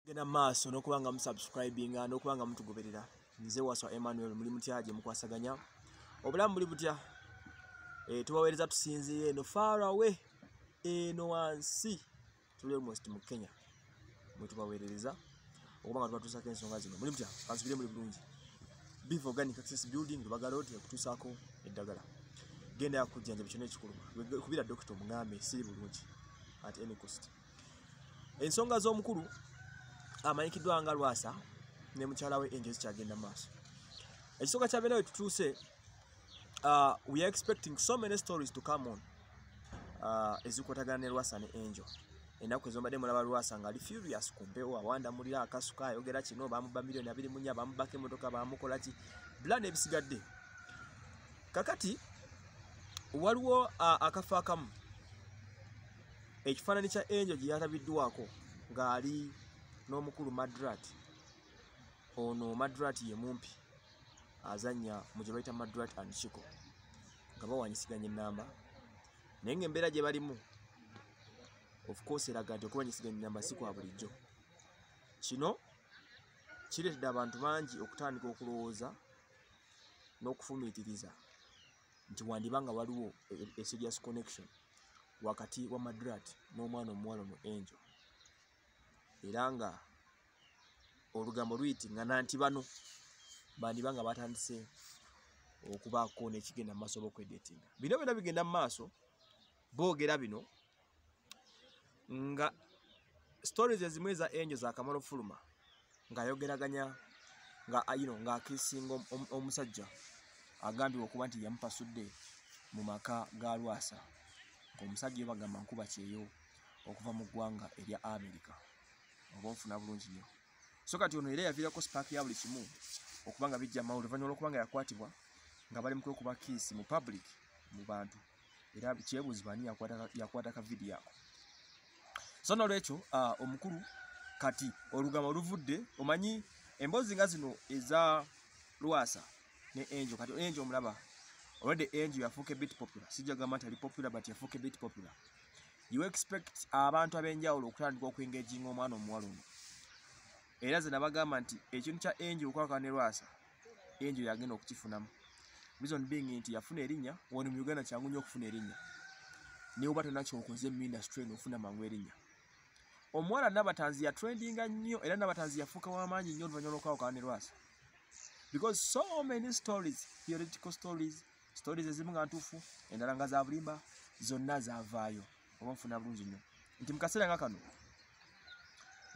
Gena maaso n'okubanga musubscribinga n'okubanga mutugoberera. Nze Lwassa Emmanuel muli mutyaje mukwasaganya. Obulamu buli butya. Tubaweereza tusinziire eno far away eno wansi. Tuli almost mu Kenya. Mwe tubaweereza okubanga tubatuusako ensonga zino. Muli mutya kansubire muli bulungi. Beef Organic Access Building Lubaga Road yakutuusaako eddagala. Genda yakujjanjaba kyonna ekikulu. Kubira Dr. Mugambe siri bulungi at any cost. Ensonga z'omukulu amanyikiddwa nga Lwassa ne mukyala we Angel kyagenda maaso. Ekisooka kya bino tutuuse, we are expecting so many stories to come on ezikwatagana ne Lwassa ne Angel. Ennaku ezombadde mulaba Lwassa nga ali furious ku mpewo awanda mulira akasuka ayogera kino bamubba milioni 24 bamubaka emmotoka bamukola ki bland ebisigadde. Kakati waliwo akafa akamu ekifaananyi kya Angel gye yatabiddwako ng'ali n'omukulu Madrat. Ono Madrat ye mumpi azanya mu gye bayita Madrat and Chiko nga bawanyisiganya ennamba naye ng'embeera gye balimu of course eraga nti okuwanyisiganya ennamba si kwa bulijjo. Kino kireetedde abantu bangi okutandika okulowooza n'okufumiitiriza nti wandibanga waliwo a serious connection wakati wa Madrat n'omwana omuwala ono Angel. Era nga olugambo luyiti nga nanti bano bandibanga batandise okubaako n'ekigenda mu maaso b'okwedeetinga. Bino byonna bigenda mu maaso boogera bino nga stories ezimu eza Angel za Kamalo Fuluma ng'ayogeraganya ng'akiisinga omusajja agambibwa okuba nti yamupasudde mu maka ga Lwassa. Omusajja bagamba nkuba kyeyo okuva mu ggwanga erya America. Oba nfuna bulungi nnyo. So kati ono era yaviirako spark ya buli kimu okubanga bijja mawulire oluvannyuma lw'okubanga yakwatibwa nga bali mu kwekuba kiisi mu public mu bantu. Era kyebuuzibwa ani yakwata ka video ako. So n'olwekyo omukulu kati olugambo luvudde. Omanyi emboozi nga zino eza Lwassa ne Angel. Kati Angel omulaba already Angel yafuuka a bit popular. Sijja gamba nti ali popular but yafuuka a bit popular. You expect abantu ab'enjawulo okutandika okwengeginga omwana omuwala ono. Era ze nabagamba nti ekintu kya Angel okwakana ne Lwassa Angel yagenda okukifunamu. Reason being nti yafuna erinnya wano mu Uganda kyangu nnyo okufuna erinnya. Naye oba tonna kyokoze mu industry eno ofuna mangu erinnya. Omuwala Nabatanzi ya trendinga nnyo era Nabatanzi yafuuka w'amaanyi nnyo oluvannyuma lw'okwawukana ne Lwassa. Because so many stories, theoretical stories ezimu nga ntuufu endala nga za bulimba zonna zavaayo. Oba nfuna bulungi nnyo nti mu kaseera nga kano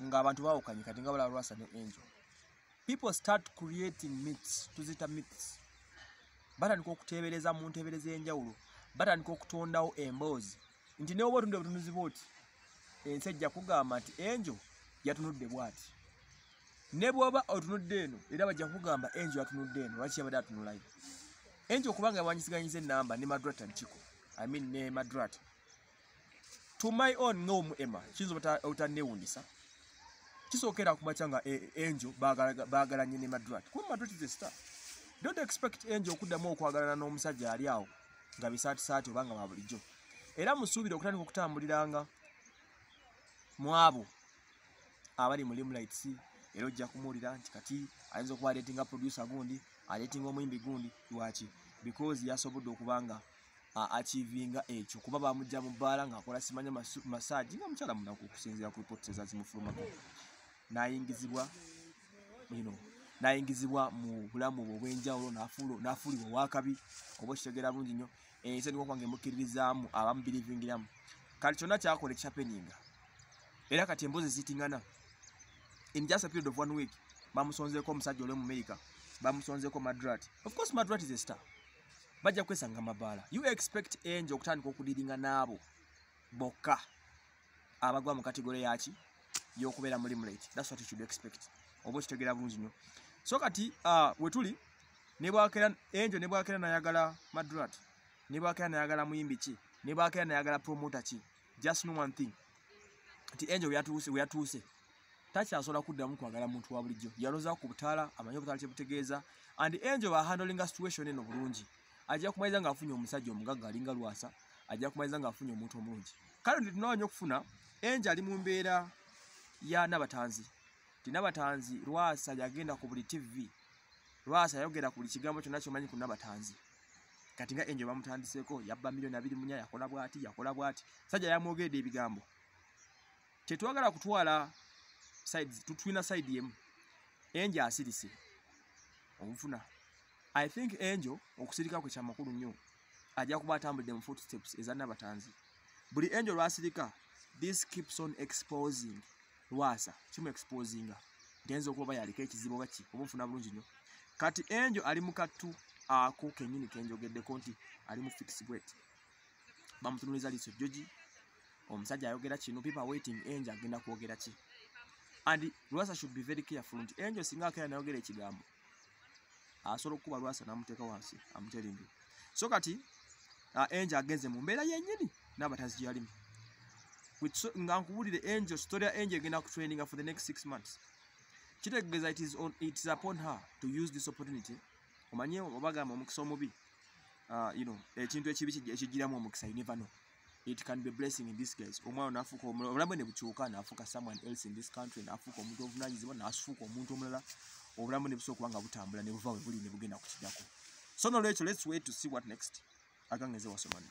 ng'abantu baawukanye kati nga balaba Lwassa ne Angel, people start creating myths, tuzita myths. Batandika okuteebereza mu nteebereza enjawulo, batandika okutondawo emboozi nti ne oba otunudde butunuzi bw'oti ensi ejja kugamba nti Angel yatunudde bw'ati. Ne bw'oba otunudde eno era bajja kugamba Angel yatunudde eno, lwaki yabadde atunulayo. Angel kubanga yawanyisiganyizza ennamba ne Madrat and Chiko, I mean ne Madrat. To my own ng'omu Emma, kiyinza obutanneewuunyisa. Kisookera ku makya nga Angel baagalanye ne Madrat. Kuba Madrat is a star. Don't expect Angel okuddamu okwagalana n'omusajja ali awo nga bisaatisaati oba nga babulijjo. Era musuubire okutandika okutambuliranga mu abo abali mu Limelights. Era ojja kumuwulira nti kati ayinza okuba aleetinga producer gundi, aleetinga omuyimbi gundi. Lwaki? Because yasobodde okubanga achievinga ekyo. Kuba bamujja mu bbaala ng'akola simanya massage nga mukyala munaku okusinziira ku reports ezazimufulumako. N'ayingizibwa mu bulamu obw'enjawulo n'afuulibwa ow'akabi oba okitegeera bulungi nnyo. Ensi endiko kwange emukkiririzaamu abamubirivingiramu. Kati kyonna kyakola ekyapeninga. Era kati emboozi zitingana. In just a period of 1 week, bamusonzeeko omusajja oli mu America, bamusonzeeko Madrat. Of course Madrat is a star. Bajja kwesanga mabaala. You expect Angel okutandika okudiringa n'abo bokka abagwa mu kategori yaki y'okubeera mu Limelight. That's what you should expect. Oba okitegeera bulungi nnyo. So kati wetuli ne bwakera Angel ne bwakera n'ayagala Madrat, ne bwakera n'ayagala muyimbi ki, ne bwakera n'ayagala promoter ki. Just know one thing. Nti Angel we yatuuse takyasobola kuddamu kwagala muntu wa bulijjo. Yaloza ku butaala amanyi obutaala kye butegeeza. And Angel ba handling situation eno bulungi. Ajja kumaliza ng'afunye omusajja omugagga alinga Lwassa, ajja kumaliza ng'afunye omuntu omulungi. Kale tunoonya okufuna Angel ali mu mbeera ya Nabatanzi. Tinabatanzi Lwassa yagenda ku buli TV. Lwassa yayogera ku buli kigambo kyonna ky'omanyi ku Nabatanzi. Kati nga Angel bamutandiseko yabba milioni 24 yakola bwati. Sajja yamwogedde ebigambo. Tetwagala kutwala sides, tutwina side yemu. Angel asirise. Omufuna. I think Angel okusirika kwe kya makulu nnyo. Ajja kuba atambulidde mu footsteps eza Nabatanzi. Buli Angel lwasirika, this keeps on exposing Lwassa. Kimu exposinga. Ntenzo okuba yaliko ekizibu baki obufuna bulungi nnyo. Kati Angel ali mu kattu ako kenyini kenjogeddeko nti ali mu fixed weight. Bamutunuliza liso Joji. Omusajja ayogera kino, people waiting Angel agenda kwogera ki. And Lwassa should be very careful nti Angel singa akaya nayogera ekigambo. Asobola okuba Lwassa n'amuteeka wansi. I'm telling you. So kati Angel agenze mu mbeera yennyini Nabatanzi gye yalimu. Nga nkubulire Angel, story ya Angel egenda ku training for the next 6 months. Kitegeeza it is upon her to use this opportunity. Omanye obagamba omukisa omubi. Ekintu ekibi ekigiramu omukisa, you never know. It can be a blessing in disguise. Omwana nafuuka obulamu ne bukyuka nafuuka someone else in this country, nafuuka omuntu ovunaanyizibwa, nafuuka omuntu omulala. Obulamu ne busobola kuba nga butambula ne buva we buli ne bugenda ku kijjako. So nolwekyo let's wait to see what next. Agangeze wasomana.